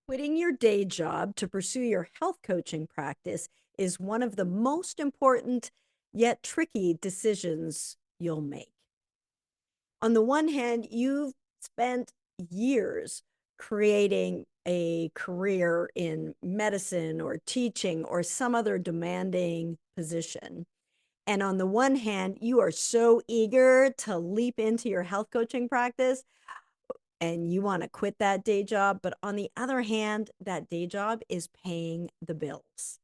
Quitting your day job to pursue your health coaching practice is one of the most important yet tricky decisions you'll make. On the one hand, you've spent years creating a career in medicine or teaching or some other demanding position. And on the one hand, you are so eager to leap into your health coaching practice and you want to quit that day job. But on the other hand, that day job is paying the bills.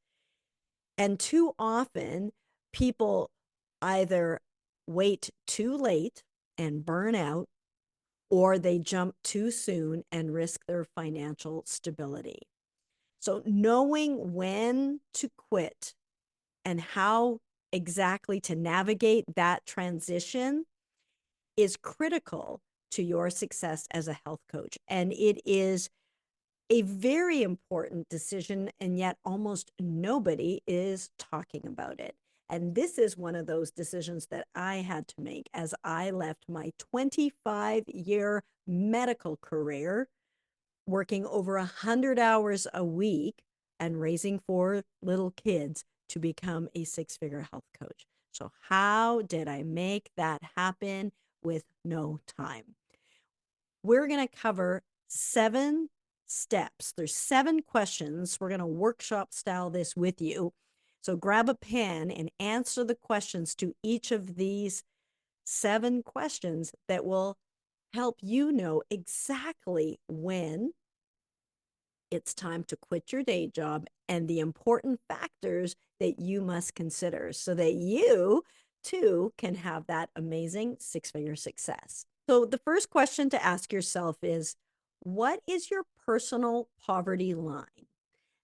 And too often, people either wait too late and burn out, or they jump too soon and risk their financial stability. So, knowing when to quit and how exactly to navigate that transition is critical to your success as a health coach. And it is a very important decision, and yet almost nobody is talking about it. And this is one of those decisions that I had to make as I left my 25-year medical career, working over 100 hours a week and raising 4 little kids to become a six-figure health coach. So how did I make that happen with no time? We're going to cover 7 steps. There's 7 questions. We're going to workshop style this with you. So grab a pen and answer the questions to each of these 7 questions that will help you know exactly when it's time to quit your day job and the important factors that you must consider so that you too can have that amazing six-figure success. So, the first question to ask yourself is, what is your personal poverty line?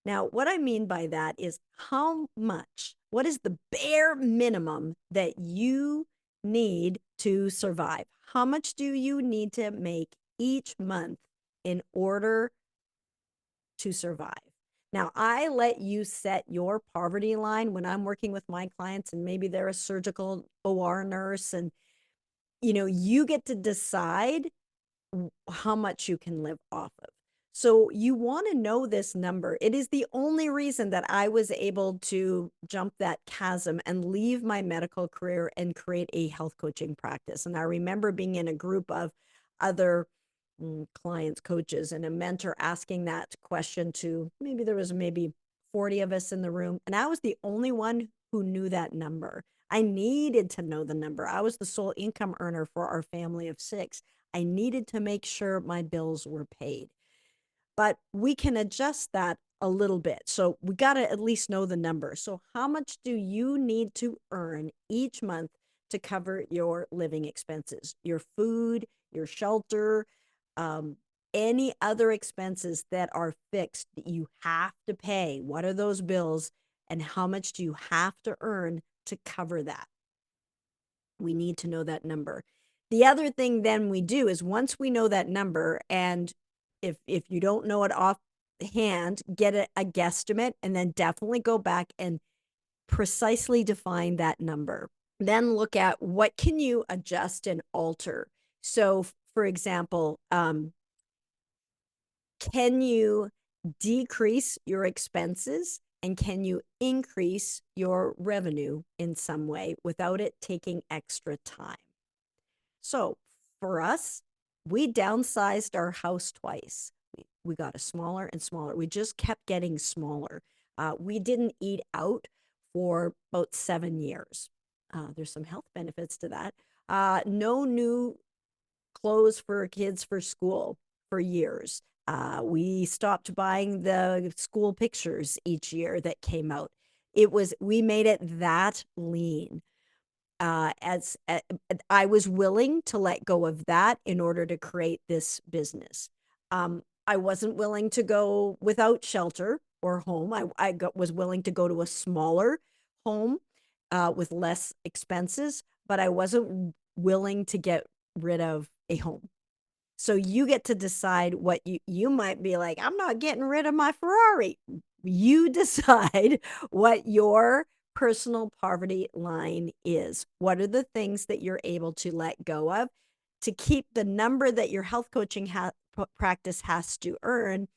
Now, what I mean by that is what is the bare minimum that you need to survive? How much do you need to make each month in order to survive? Now, I let you set your poverty line when I'm working with my clients, and maybe they're a surgical OR nurse, and you get to decide how much you can live off of. So you want to know this number. It is the only reason that I was able to jump that chasm and leave my medical career and create a health coaching practice. And I remember being in a group of other clients, coaches, and a mentor asking that question to maybe 40 of us in the room. And I was the only one who knew that number. I needed to know the number. I was the sole income earner for our family of 6. I needed to make sure my bills were paid. But we can adjust that a little bit. So we got to at least know the number. So how much do you need to earn each month to cover your living expenses, your food, your shelter, any other expenses that are fixed that you have to pay? What are those bills, and how much do you have to earn to cover that? We need to know that number. The other thing then we do is, once we know that number, and if you don't know it offhand, get a guesstimate, and then definitely go back and precisely define that number. Then look at what can you adjust and alter. So, for example, can you decrease your expenses, and can you increase your revenue in some way without it taking extra time? So for us, we downsized our house twice. We got a smaller and smaller. We just kept getting smaller. We didn't eat out for about 7 years. There's some health benefits to that. No new clothes for kids for school for years. We stopped buying the school pictures each year that came out. We made it that lean. As I was willing to let go of that in order to create this business. I wasn't willing to go without shelter or home. Was willing to go to a smaller home with less expenses, but I wasn't willing to get rid of a home. So you get to decide what you might be like, I'm not getting rid of my Ferrari. You decide what your personal poverty line is. What are the things that you're able to let go of to keep the number that your health coaching practice has to earn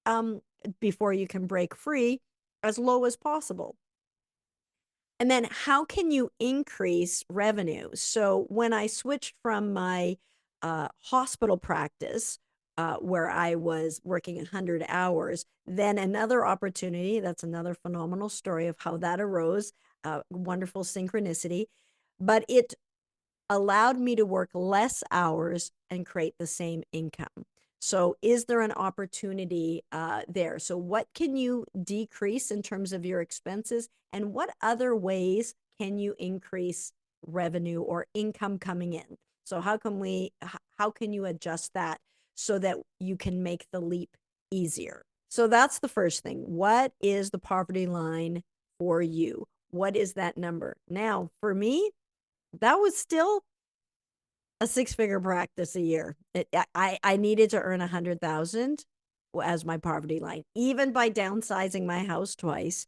um, before you can break free, as low as possible. And then how can you increase revenue? So when I switched from my hospital practice, where I was working 100 hours, then another opportunity, that's another phenomenal story of how that arose, wonderful synchronicity, but it allowed me to work less hours and create the same income. So, is there an opportunity there? So, what can you decrease in terms of your expenses, and what other ways can you increase revenue or income coming in? So, how can you adjust that so that you can make the leap easier? So, that's the first thing. What is the poverty line for you? What is that number? Now, for me, that was still a six-figure practice a year. I needed to earn 100,000 as my poverty line, even by downsizing my house twice.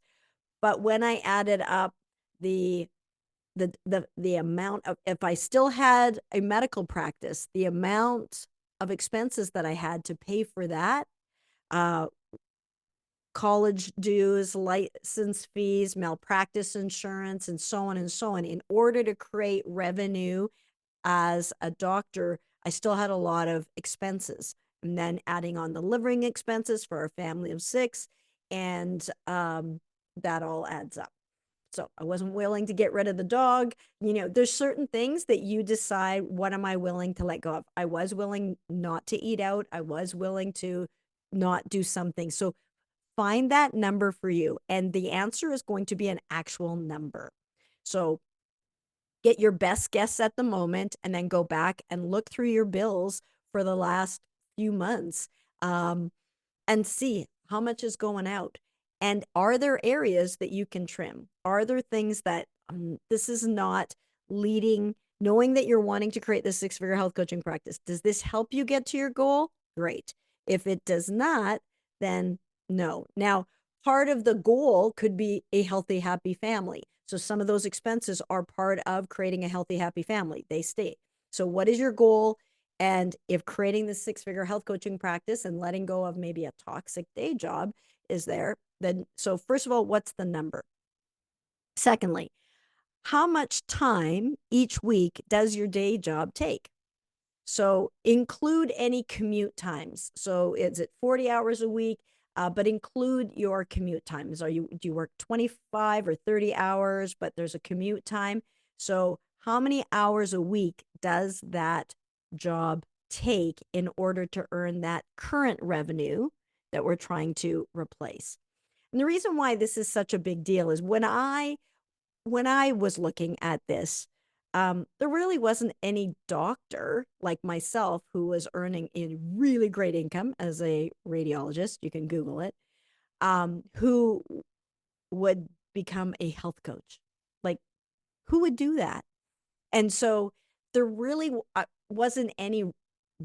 But when I added up the the amount of, if I still had a medical practice, the amount of expenses that I had to pay for that, uh, college dues, license fees, malpractice insurance, and so on, in order to create revenue as a doctor, I still had a lot of expenses. And then adding on the living expenses for a family of six, and that all adds up. So I wasn't willing to get rid of the dog. There's certain things that you decide, what am I willing to let go of? I was willing not to eat out. I was willing to not do something. So find that number for you. And the answer is going to be an actual number. So get your best guess at the moment and then go back and look through your bills for the last few months, um, and see how much is going out. And are there areas that you can trim? Are there things that this is not leading, knowing that you're wanting to create this six-figure health coaching practice? Does this help you get to your goal? Great. If it does not, then no. Now, part of the goal could be a healthy, happy family. So some of those expenses are part of creating a healthy, happy family. They stay. So what is your goal? And if creating this six-figure health coaching practice and letting go of maybe a toxic day job is there, then so first of all, what's the number? Secondly, how much time each week does your day job take? So include any commute times. So is it 40 hours a week? But include your commute times. Do you work 25 or 30 hours, but there's a commute time? So how many hours a week does that job take in order to earn that current revenue that we're trying to replace? And the reason why this is such a big deal is when I was looking at this, there really wasn't any doctor like myself who was earning a really great income as a radiologist. You can Google it. Who would become a health coach? Like, who would do that? And so there really wasn't any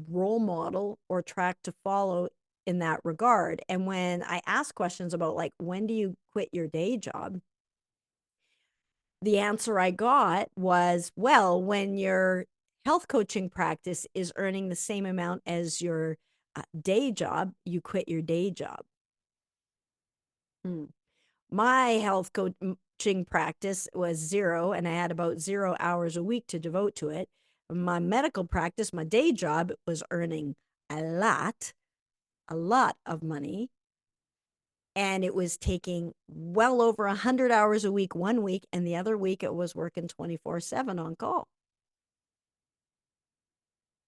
role model or track to follow in that regard. And when I asked questions about, like, when do you quit your day job? The answer I got was, well, when your health coaching practice is earning the same amount as your day job, you quit your day job. Mm. My health coaching practice was zero, and I had about 0 hours a week to devote to it. My medical practice, my day job, was earning a lot of money. And it was taking well over 100 hours a week one week, and the other week it was working 24/7 on call.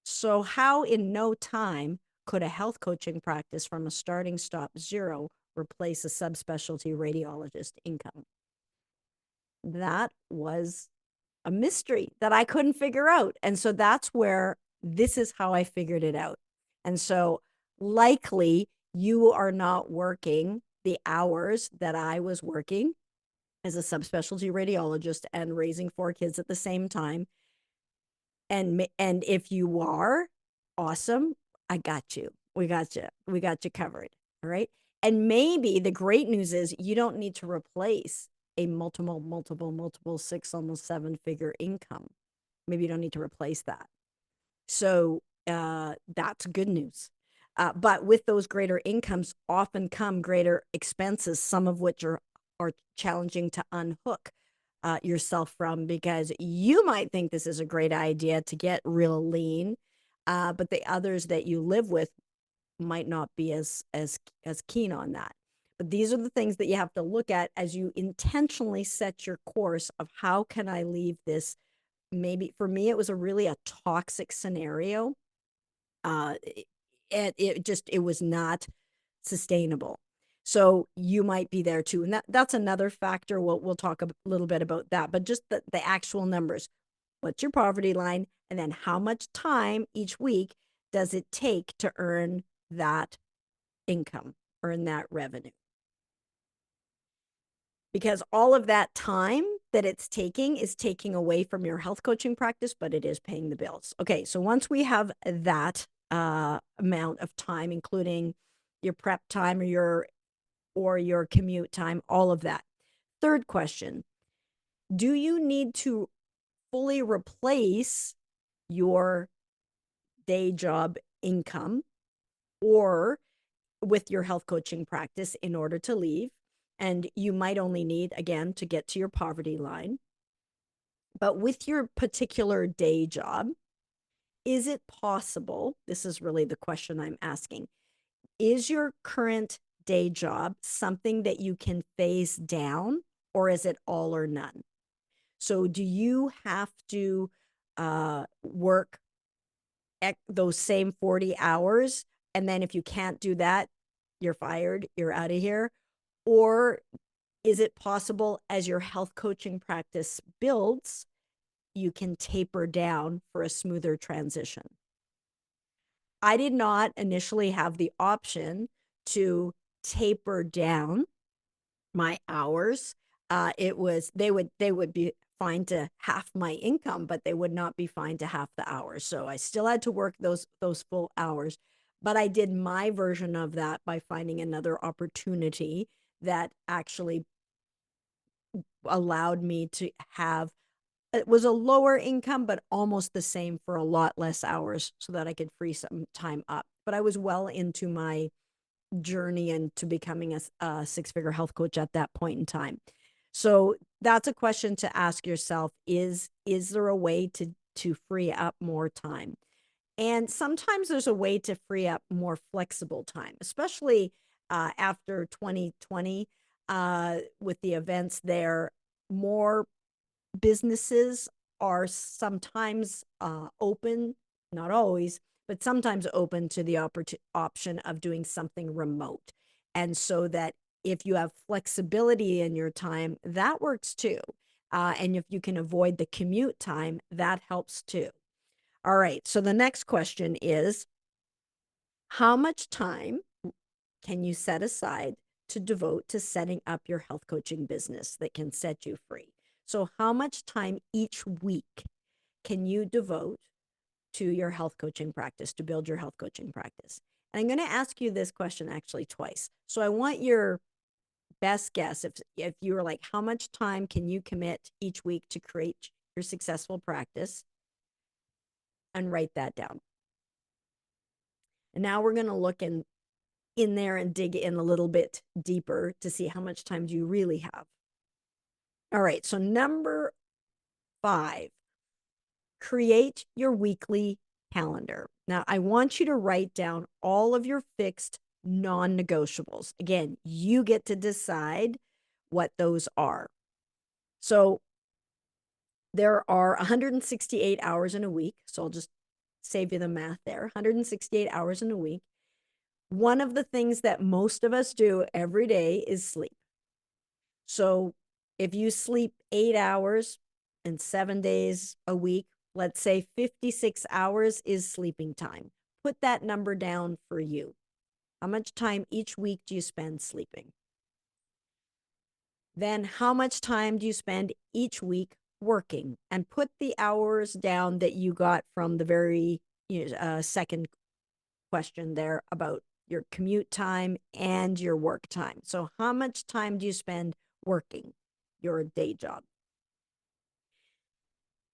So how in no time could a health coaching practice from a starting stop zero replace a subspecialty radiologist income? That was a mystery that I couldn't figure out. And so that's where this is how I figured it out. And so likely you are not working the hours that I was working as a subspecialty radiologist and raising four kids at the same time. And if you are, awesome. I got you. We got you. We got you covered. All right. And maybe the great news is you don't need to replace a multiple six, almost seven-figure income. Maybe you don't need to replace that. So that's good news. But with those greater incomes often come greater expenses, some of which are challenging to unhook yourself from, because you might think this is a great idea to get real lean, but the others that you live with might not be as keen on that. But these are the things that you have to look at as you intentionally set your course of how can I leave this. Maybe for me, it was a toxic scenario. It was not sustainable. So you might be there too. And that's another factor. We'll talk a little bit about that, but just the actual numbers. What's your poverty line? And then how much time each week does it take to earn that income, earn that revenue? Because all of that time that it's taking is taking away from your health coaching practice, but it is paying the bills. Okay, so once we have that amount of time, including your prep time or your commute time, all of that. Third question, do you need to fully replace your day job income or with your health coaching practice in order to leave? And you might only need, again, to get to your poverty line. But with your particular day job, is it possible? This is really the question I'm asking. Is your current day job something that you can phase down, or is it all or none? So do you have to work those same 40 hours? And then if you can't do that, you're fired, you're out of here? Or is it possible as your health coaching practice builds, you can taper down for a smoother transition? I did not initially have the option to taper down my hours. It was they would be fine to half my income, but they would not be fine to half the hours. So I still had to work those full hours, but I did my version of that by finding another opportunity that actually allowed me to have, it was a lower income, but almost the same for a lot less hours so that I could free some time up. But I was well into my journey into becoming a six-figure health coach at that point in time. So that's a question to ask yourself, is there a way to free up more time? And sometimes there's a way to free up more flexible time, especially after 2020 with the events there. More businesses are sometimes open, not always, but sometimes open to the option of doing something remote. And so that if you have flexibility in your time, that works too. And if you can avoid the commute time, that helps too. All right. So the next question is, how much time can you set aside to devote to setting up your health coaching business that can set you free? So how much time each week can you devote to your health coaching practice, to build your health coaching practice? And I'm going to ask you this question actually twice. So I want your best guess. If you were like, how much time can you commit each week to create your successful practice? And write that down. And now we're going to look in there and dig in a little bit deeper to see how much time do you really have. All right, so number 5, create your weekly calendar. Now, I want you to write down all of your fixed non-negotiables. Again, you get to decide what those are. So there are 168 hours in a week. So I'll just save you the math there. 168 hours in a week. One of the things that most of us do every day is sleep. So if you sleep 8 hours and 7 days a week, let's say 56 hours is sleeping time. Put that number down for you. How much time each week do you spend sleeping? Then how much time do you spend each week working? And put the hours down that you got from the very second question there about your commute time and your work time. So how much time do you spend working your day job?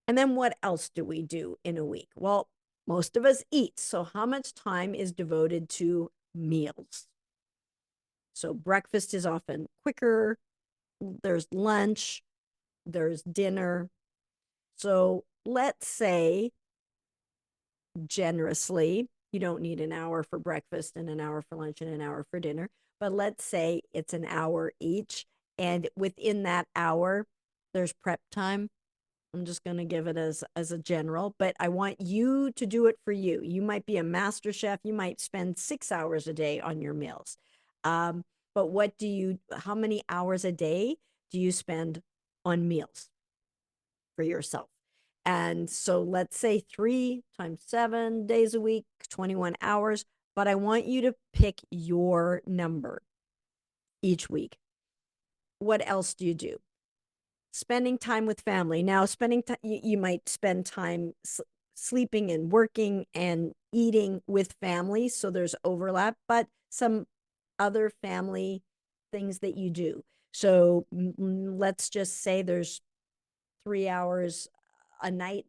And then what else do we do in a week? Well, Most of us eat. So, how much time is devoted to meals? So, breakfast is often quicker, there's lunch, there's dinner. So, let's say generously, you don't need an hour for breakfast and an hour for lunch and an hour for dinner, but let's say it's an hour each. And within that hour, there's prep time. I'm just going to give it as a general, but I want you to do it for you. You might be a master chef. You might spend 6 hours a day on your meals. Um, but how many hours a day do you spend on meals for yourself? And so let's say 3 times 7 days a week, 21 hours, but I want you to pick your number each week. What else do you do? Spending time with family. Now, spending time, you might spend time sleeping and working and eating with family. So there's overlap, but some other family things that you do. So let's just say there's 3 hours a night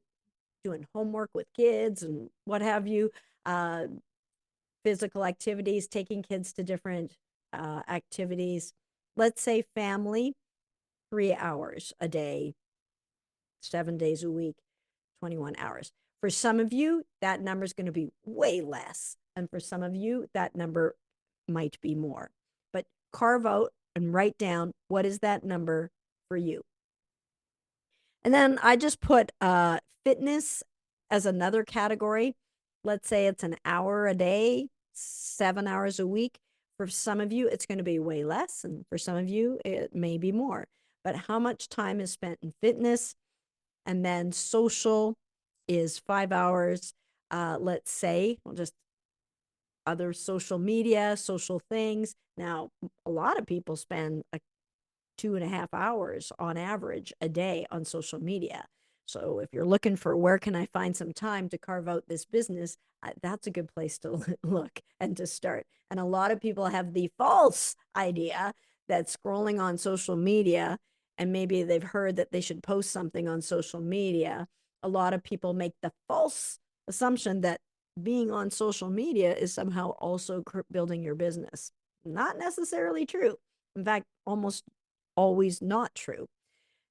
doing homework with kids and what have you, physical activities, taking kids to different activities. Let's say family, 3 hours a day, 7 days a week, 21 hours. For some of you, that number is going to be way less. And for some of you, that number might be more. But carve out and write down what is that number for you. And then I just put fitness as another category. Let's say it's an hour a day, 7 hours a week. For some of you, it's going to be way less. And for some of you, it may be more. But how much time is spent in fitness? And then social is 5 hours. Let's say, well, just other social media, social things. Now, a lot of people spend 2.5 hours on average a day on social media. So if you're looking for where can I find some time to carve out this business, that's a good place to look and to start. And a lot of people have the false idea that scrolling on social media, and maybe they've heard that they should post something on social media. A lot of people make the false assumption that being on social media is somehow also building your business. Not necessarily true. In fact, almost always not true.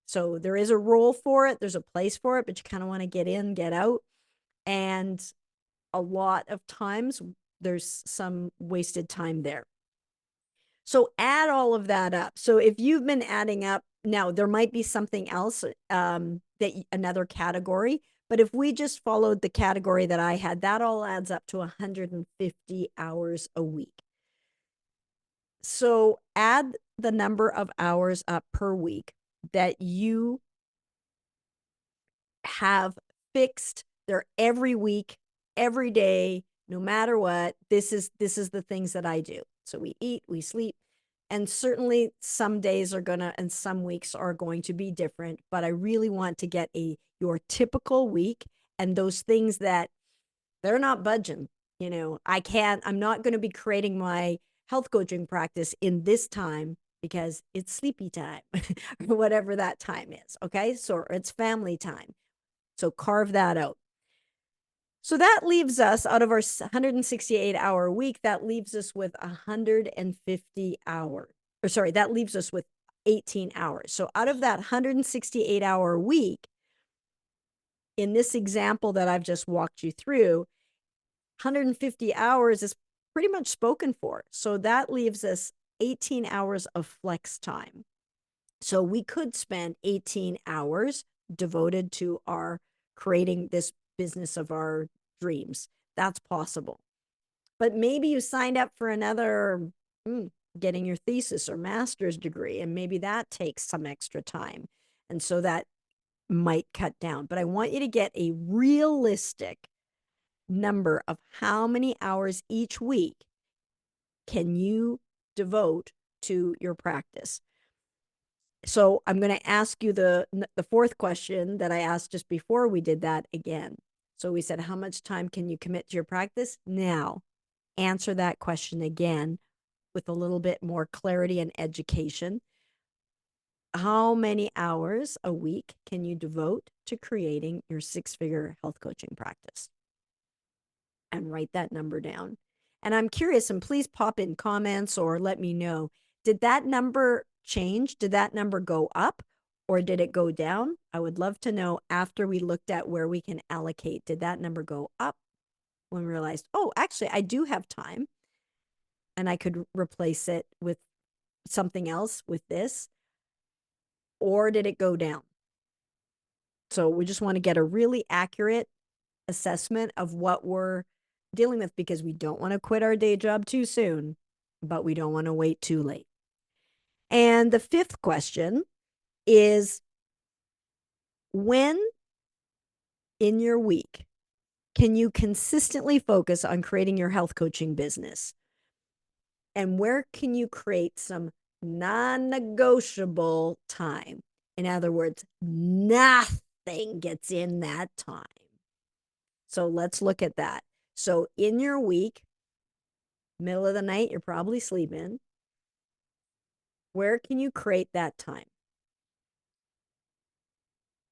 So there is a role for it, there's a place for it, but you kind of want to get in, get out. And a lot of times there's some wasted time there. So add all of that up. So if you've been adding up, now there might be something else, another category, but if we just followed the category that I had, that all adds up to 150 hours a week. So add the number of hours up per week that you have fixed. They're every week, every day, no matter what. This is the things that I do. So we eat, we sleep, and certainly some days are gonna and some weeks are going to be different, but I really want to get your typical week and those things that they're not budging. I'm not going to be creating my health coaching practice in this time because it's sleepy time or whatever that time is. Okay. So it's family time. So carve that out. So that leaves us out of our 168-hour week, that leaves us with 150 hours. Or sorry, that leaves us with 18 hours. So out of that 168-hour week, in this example that I've just walked you through, 150 hours is pretty much spoken for. So that leaves us 18 hours of flex time. So we could spend 18 hours devoted to our creating this business of our dreams. That's possible. But maybe you signed up for another getting your thesis or master's degree, and maybe that takes some extra time. And so that might cut down. But I want you to get a realistic number of how many hours each week can you devote to your practice. So I'm going to ask you the fourth question that I asked just before we did that again. So we said, how much time can you commit to your practice? Now, answer that question again with a little bit more clarity and education. How many hours a week can you devote to creating your 6-figure health coaching practice? and write that number down. And I'm curious, and please pop in comments or let me know, did that number change? Did that number go up or did it go down? I would love to know after we looked at where we can allocate. Did that number go up when we realized, oh, actually, I do have time and I could replace it with something else with this? Or did it go down? So we just want to get a really accurate assessment of what we're dealing with because we don't want to quit our day job too soon, but we don't want to wait too late. And the fifth question is, when in your week can you consistently focus on creating your health coaching business? And where can you create some non-negotiable time? In other words, nothing gets in that time. So let's look at that. So in your week, middle of the night, you're probably sleeping. Where can you create that time?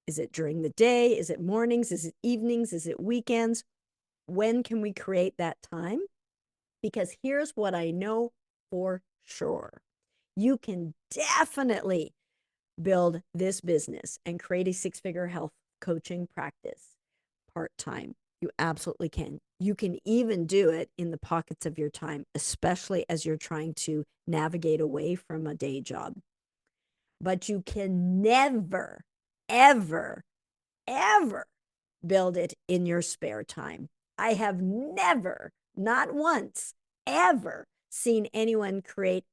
Is it during the day? Is it mornings? Is it evenings? Is it weekends? When can we create that time? Because here's what I know for sure. You can definitely build this business and create a six-figure health coaching practice part-time. You absolutely can. You can even do it in the pockets of your time, especially as you're trying to navigate away from a day job. But you can never, ever, ever build it in your spare time. I have never, not once, ever seen anyone create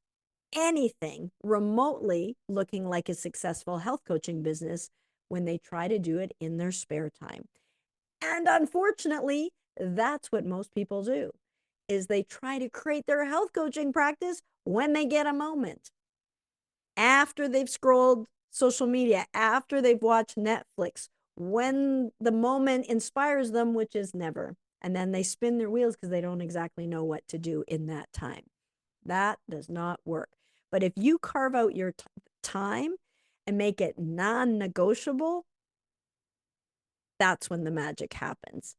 anything remotely looking like a successful health coaching business when they try to do it in their spare time. And unfortunately, that's what most people do, is they try to create their health coaching practice when they get a moment. After they've scrolled social media, after they've watched Netflix, when the moment inspires them, which is never. And then they spin their wheels because they don't exactly know what to do in that time. That does not work. But if you carve out your time and make it non-negotiable, that's when the magic happens.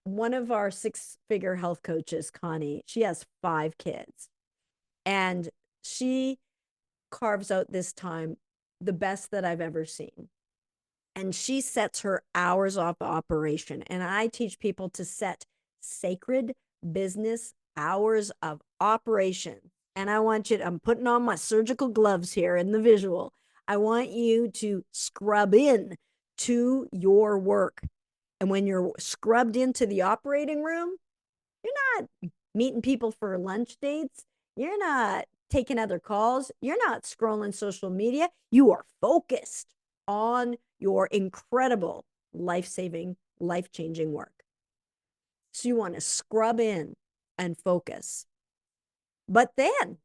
One of our six-figure health coaches, Connie, she has 5 kids. And she carves out this time the best that I've ever seen. And she sets her hours of operation. And I teach people to set sacred business hours of operation. And I want you to, I'm putting on my surgical gloves here in the visual. I want you to scrub in to your work. And when you're scrubbed into the operating room, you're not meeting people for lunch dates. You're not taking other calls. You're not scrolling social media. You are focused on your incredible life-saving, life-changing work. So you want to scrub in and focus. But then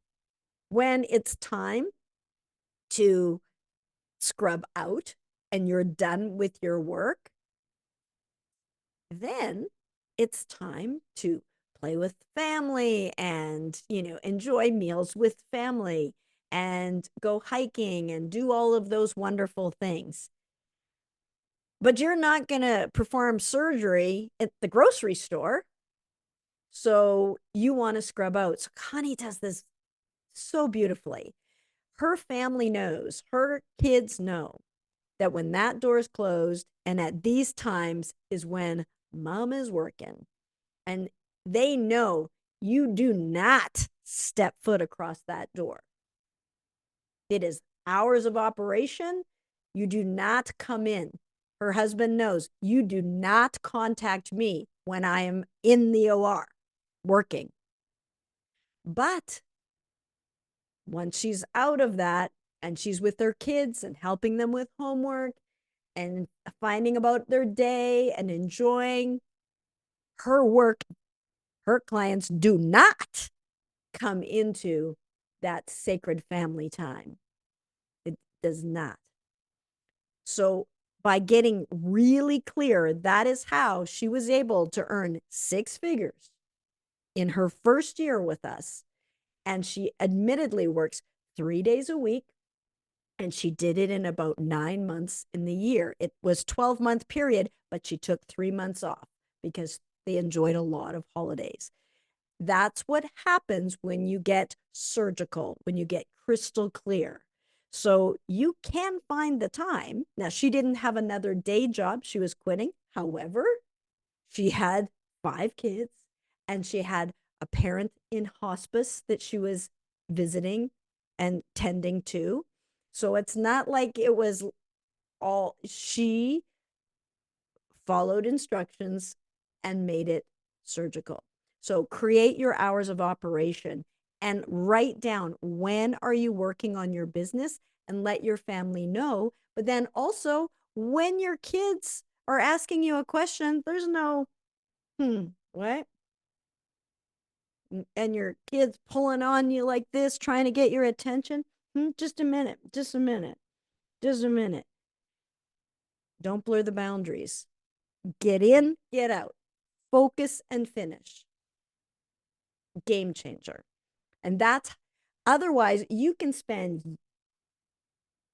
when it's time to scrub out and you're done with your work, then it's time to play with family and, enjoy meals with family and go hiking and do all of those wonderful things. But you're not going to perform surgery at the grocery store. So you want to scrub out. So Connie does this so beautifully. Her family knows, her kids know that when that door is closed and at these times is when mom is working. And they know you do not step foot across that door. It is hours of operation. You do not come in. Her husband knows you do not contact me when I am in the OR working. But once she's out of that and she's with her kids and helping them with homework and finding about their day and enjoying her work, her clients do not come into that sacred family time. It does not. So by getting really clear, that is how she was able to earn 6 figures in her first year with us. And she admittedly works 3 days a week. And she did it in about 9 months in the year. It was 12-month period, but she took 3 months off because they enjoyed a lot of holidays. That's what happens when you get surgical, when you get crystal clear. So you can find the time. Now, she didn't have another day job, she was quitting. However, she had 5 kids and she had a parent in hospice that she was visiting and tending to. So it's not like it was all, she followed instructions and made it surgical. So create your hours of operation and write down when are you working on your business and let your family know. But then also when your kids are asking you a question, there's no, what? And your kids pulling on you like this, trying to get your attention. Just a minute, just a minute, just a minute. Don't blur the boundaries. Get in, get out, focus and finish. Game changer. And that's, otherwise, you can spend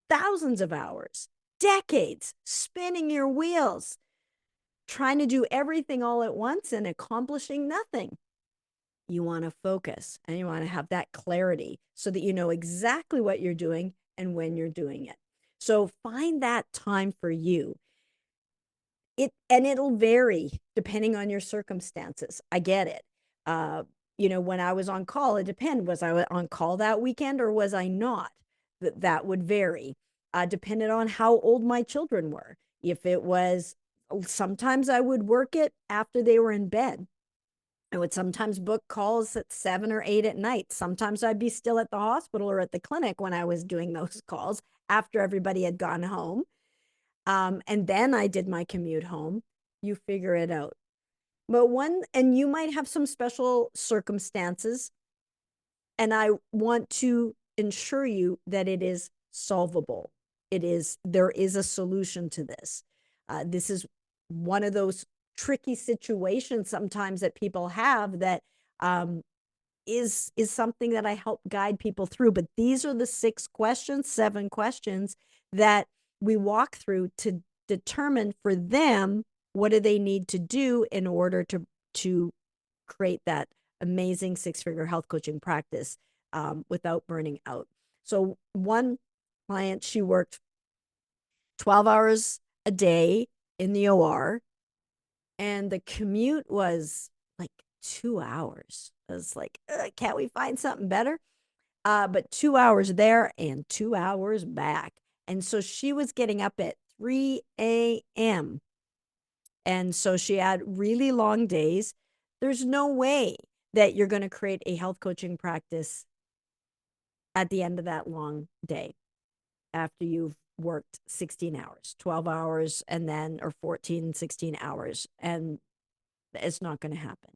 thousands of hours, decades spinning your wheels, trying to do everything all at once and accomplishing nothing. You want to focus and you want to have that clarity so that you know exactly what you're doing and when you're doing it. So find that time for you. It'll vary depending on your circumstances. I get it. When I was on call, it depended. Was I on call that weekend or was I not? That would vary. Depended on how old my children were. If it was, sometimes I would work it after they were in bed. I would sometimes book calls at 7 or 8 at night. Sometimes I'd be still at the hospital or at the clinic when I was doing those calls after everybody had gone home. And then I did my commute home. You figure it out. But and you might have some special circumstances. And I want to ensure you that it is solvable. There is a solution to this. This is one of those tricky situations sometimes that people have that is something that I help guide people through. But these are the 7 questions that we walk through to determine for them what do they need to do in order to create that amazing 6-figure health coaching practice without burning out. So one client, she worked 12 hours a day in the OR, and the commute was like 2 hours. I was like, can't we find something better? But 2 hours there and 2 hours back. And so she was getting up at 3 a.m. And so she had really long days. There's no way that you're going to create a health coaching practice at the end of that long day after you've worked 16 hours, 12 hours, and then, or 14, 16 hours. And it's not going to happen.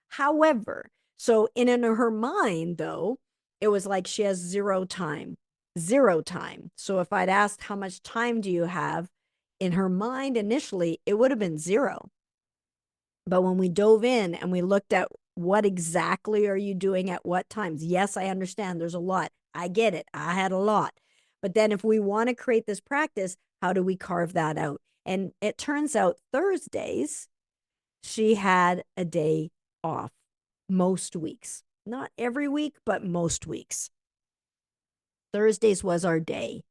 However, so in her mind, though, it was like she has zero time. So if I'd asked how much time do you have, in her mind initially, it would have been 0. But when we dove in and we looked at what exactly are you doing at what times? Yes, I understand there's a lot. I get it. I had a lot. But then if we want to create this practice, how do we carve that out? And it turns out Thursdays, she had a day off most weeks. Not every week, but most weeks. Thursdays was our day.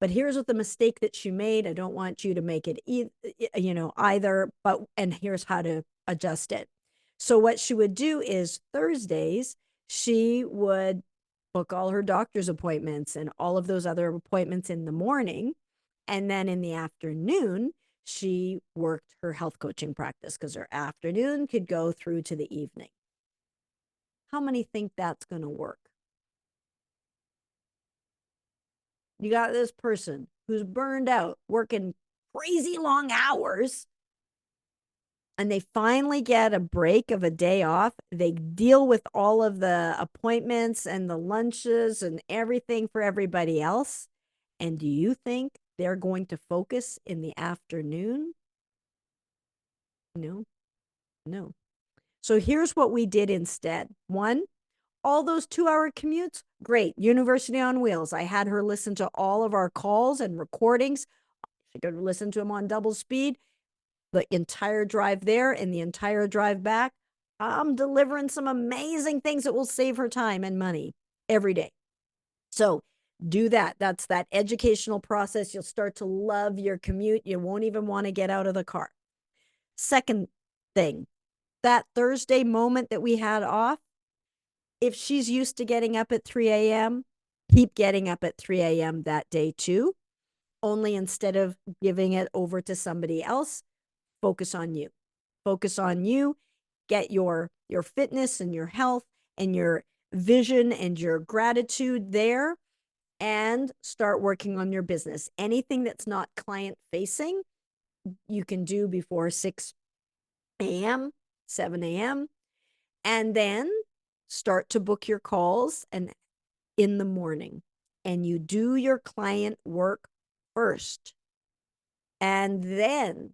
But here's what the mistake that she made. I don't want you to make it either, and here's how to adjust it. So what she would do is Thursdays, she would book all her doctor's appointments and all of those other appointments in the morning. And then in the afternoon, she worked her health coaching practice because her afternoon could go through to the evening. How many think that's going to work? You got this person who's burned out, working crazy long hours, and they finally get a break of a day off. They deal with all of the appointments and the lunches and everything for everybody else. And do you think they're going to focus in the afternoon? No. So here's what we did instead. 1, all those 2-hour commutes, great. University on Wheels. I had her listen to all of our calls and recordings. She could listen to them on double speed. The entire drive there and the entire drive back, I'm delivering some amazing things that will save her time and money every day. So do that. That's that educational process. You'll start to love your commute. You won't even want to get out of the car. Second thing, that Thursday moment that we had off, if she's used to getting up at 3 a.m., keep getting up at 3 a.m. that day too. Only instead of giving it over to somebody else, focus on you. Focus on you. Get your fitness and your health and your vision and your gratitude there, and start working on your business. Anything that's not client facing, you can do before 6 a.m., 7 a.m., and then start to book your calls and in the morning. And you do your client work first. And then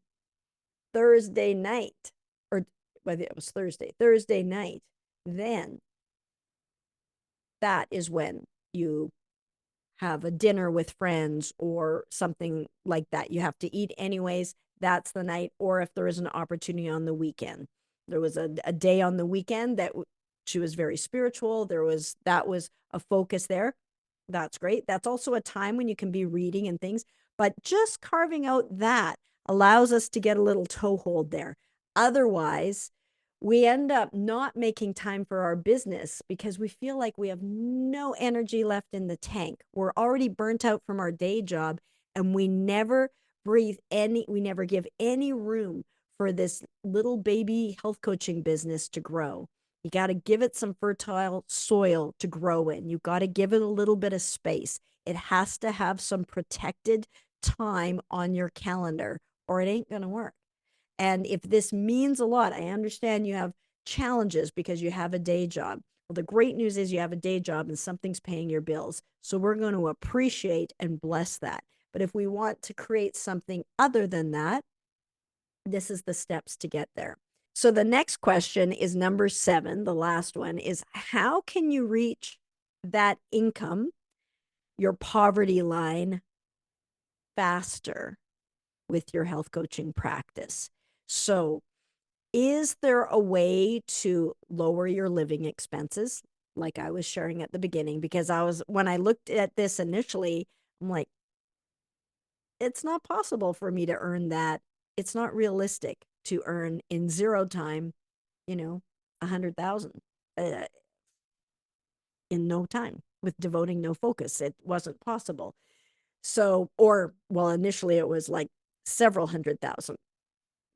Thursday night, or whether it was Thursday night, then that is when you have a dinner with friends or something like that. You have to eat anyways. That's the night. Or if there is an opportunity on the weekend, there was a day on the weekend that she was very spiritual. That was a focus there. That's great. That's also a time when you can be reading and things, but just carving out that allows us to get a little toehold there. Otherwise, we end up not making time for our business because we feel like we have no energy left in the tank. We're already burnt out from our day job, and we never we never give any room for this little baby health coaching business to grow. You got to give it some fertile soil to grow in. You got to give it a little bit of space. It has to have some protected time on your calendar, or it ain't going to work. And if this means a lot, I understand you have challenges because you have a day job. Well, the great news is you have a day job and something's paying your bills. So we're going to appreciate and bless that. But if we want to create something other than that, this is the steps to get there. So the next question is number 7. The last one is, how can you reach that income, your poverty line, faster with your health coaching practice? So is there a way to lower your living expenses? Like I was sharing at the beginning, because when I looked at this initially, I'm like, it's not possible for me to earn that. It's not realistic to earn in zero time, 100,000 in no time with devoting no focus. It wasn't possible. So, initially it was like several 100,000.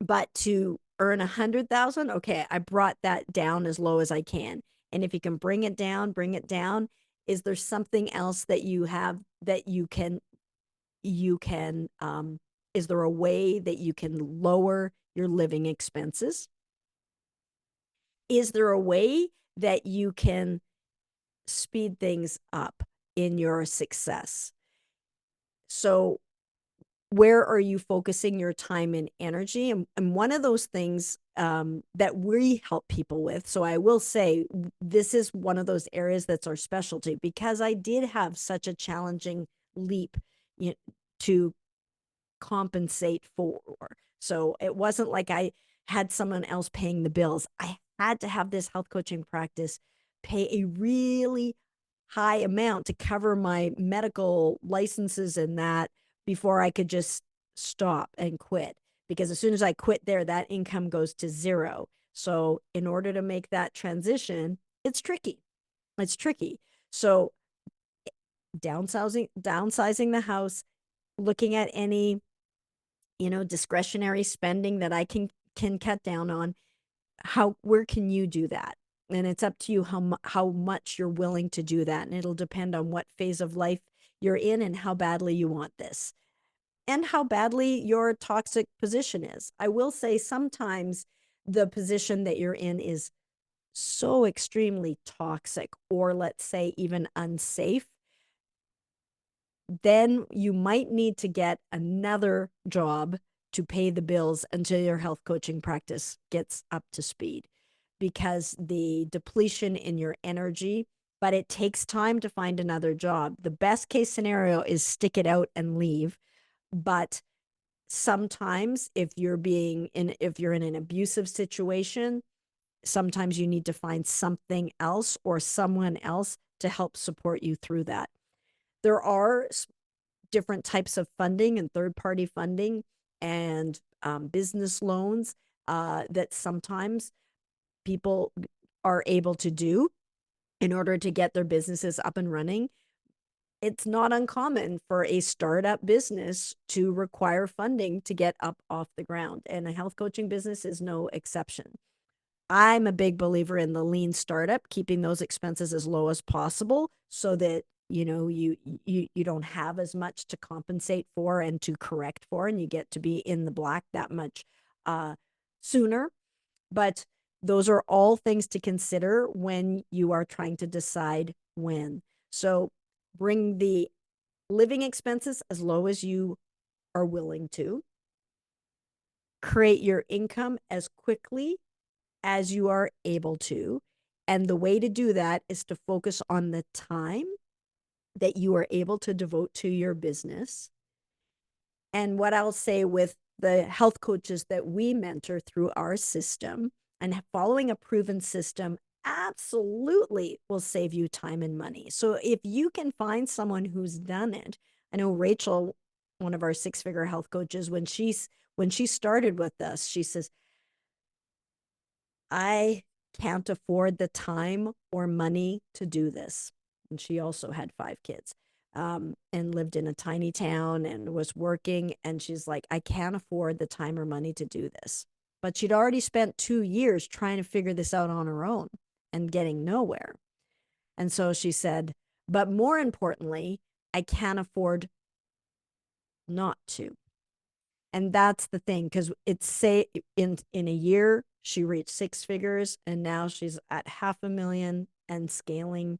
But to earn 100,000, okay, I brought that down as low as I can. And if you can bring it down, bring it down. Is there something else that you have that is there a way that you can lower your living expenses? Is there a way that you can speed things up in your success? So where are you focusing your time and energy? And one of those things that we help people with, so I will say this is one of those areas that's our specialty, because I did have such a challenging leap to compensate for. So it wasn't like I had someone else paying the bills. I had to have this health coaching practice pay a really high amount to cover my medical licenses and that before I could just stop and quit. Because as soon as I quit there, that income goes to zero. So in order to make that transition, it's tricky. It's tricky. So downsizing the house, looking at any discretionary spending that I can cut down on. Where can you do that? And it's up to you how much you're willing to do that. And it'll depend on what phase of life you're in and how badly you want this and how badly your toxic position is. I will say sometimes the position that you're in is so extremely toxic, or let's say even unsafe, then you might need to get another job to pay the bills until your health coaching practice gets up to speed, because the depletion in your energy, but it takes time to find another job. The best case scenario is stick it out and leave, but Sometimes if if you're in an abusive situation, sometimes you need to find something else or someone else to help support you through that. There are different types of funding and third-party funding and business loans that sometimes people are able to do in order to get their businesses up and running. It's not uncommon for a startup business to require funding to get up off the ground, and a health coaching business is no exception. I'm a big believer in the lean startup, keeping those expenses as low as possible so that you don't have as much to compensate for and to correct for, and you get to be in the black that much sooner. But those are all things to consider when you are trying to decide when. So bring the living expenses as low as you are willing to. Create your income as quickly as you are able to. And the way to do that is to focus on the time that you are able to devote to your business. And what I'll say with the health coaches that we mentor through our system, and following a proven system absolutely will save you time and money. So if you can find someone who's done it, I know Rachel, one of our six-figure health coaches, when she started with us, she says, I can't afford the time or money to do this. And she also had 5 kids, and lived in a tiny town and was working. And she's like, I can't afford the time or money to do this. But she'd already spent 2 years trying to figure this out on her own and getting nowhere. And so she said, but more importantly, I can't afford not to. And that's the thing, because it's say in a year she reached 6 figures, and now she's at 500,000 and scaling.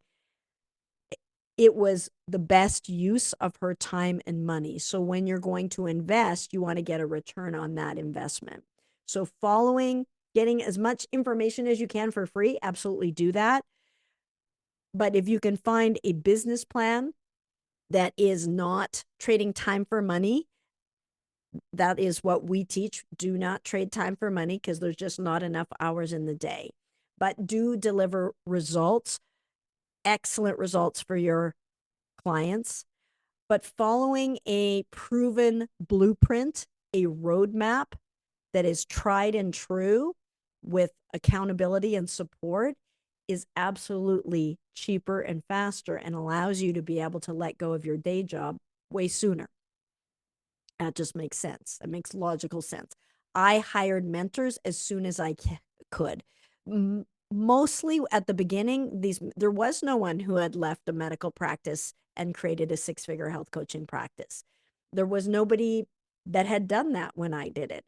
It was the best use of her time and money. So when you're going to invest, you want to get a return on that investment. So getting as much information as you can for free, absolutely do that. But if you can find a business plan that is not trading time for money, that is what we teach. Do not trade time for money, because there's just not enough hours in the day. But do deliver results, excellent results for your clients. But following a proven blueprint, a roadmap that is tried and true with accountability and support is absolutely cheaper and faster, and allows you to be able to let go of your day job way sooner. That just makes sense. That makes logical sense. I hired mentors as soon as I could. Mostly at the beginning, there was no one who had left a medical practice and created a 6-figure health coaching practice. There was nobody that had done that when I did it.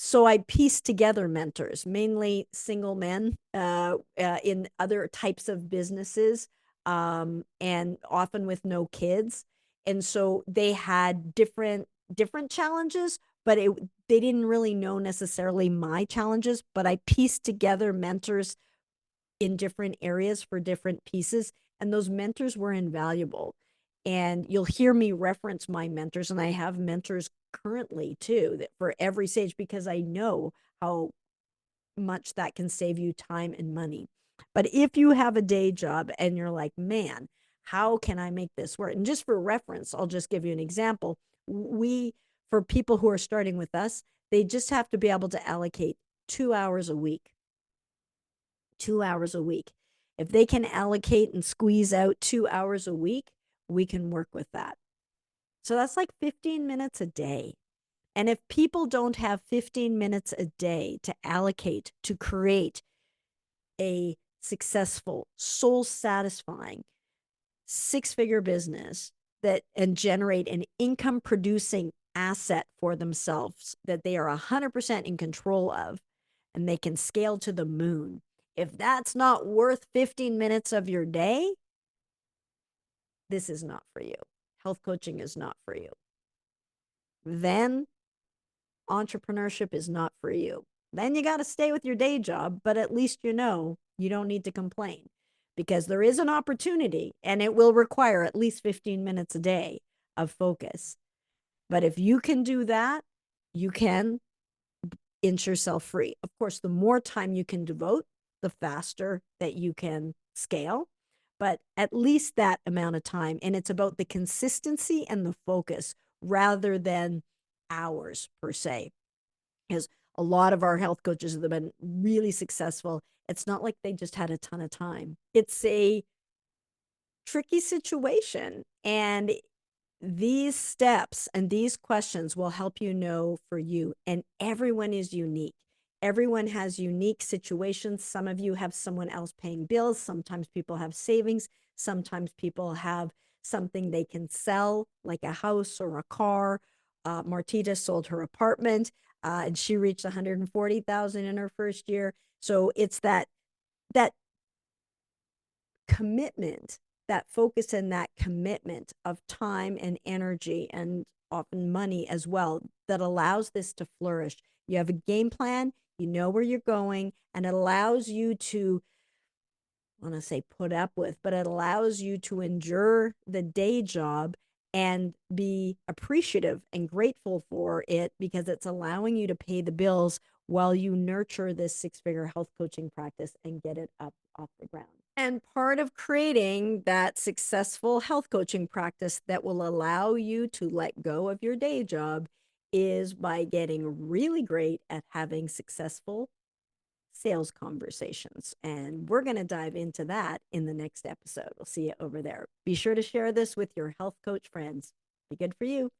So I pieced together mentors, mainly single men in other types of businesses, and often with no kids. And so they had different challenges, but they didn't really know necessarily my challenges. But I pieced together mentors in different areas for different pieces, and those mentors were invaluable. And you'll hear me reference my mentors, and I have mentors currently too, that for every stage, because I know how much that can save you time and money. But if you have a day job and you're like, man, how can I make this work? And just for reference, I'll just give you an example. For people who are starting with us, they just have to be able to allocate 2 hours a week. 2 hours a week. If they can allocate and squeeze out 2 hours a week, we can work with that. So that's like 15 minutes a day. And if people don't have 15 minutes a day to allocate to create a successful, soul satisfying 6-figure business and generate an income producing asset for themselves that they are 100% in control of, and they can scale to the moon, if that's not worth 15 minutes of your day, this is not for you. Health coaching is not for you. Then entrepreneurship is not for you. Then you got to stay with your day job, but at least you don't need to complain, because there is an opportunity, and it will require at least 15 minutes a day of focus. But if you can do that, you can inch yourself free. Of course, the more time you can devote, the faster that you can scale, but at least that amount of time. And it's about the consistency and the focus rather than hours per se. Because a lot of our health coaches that have been really successful, it's not like they just had a ton of time. It's a tricky situation. And these steps and these questions will help you know for you. And everyone is unique. Everyone has unique situations. Some of you have someone else paying bills. Sometimes people have savings. Sometimes people have something they can sell, like a house or a car. Martita sold her apartment, and she reached 140,000 in her first year. So it's that commitment, that focus and that commitment of time and energy and often money as well that allows this to flourish. You have a game plan, you know where you're going, and it allows you to, I want to say put up with, but it allows you to endure the day job and be appreciative and grateful for it because it's allowing you to pay the bills while you nurture this six-figure health coaching practice and get it up off the ground. And part of creating that successful health coaching practice that will allow you to let go of your day job is by getting really great at having successful sales conversations. And we're going to dive into that in the next episode. We'll see you over there. Be sure to share this with your health coach friends. Be good for you.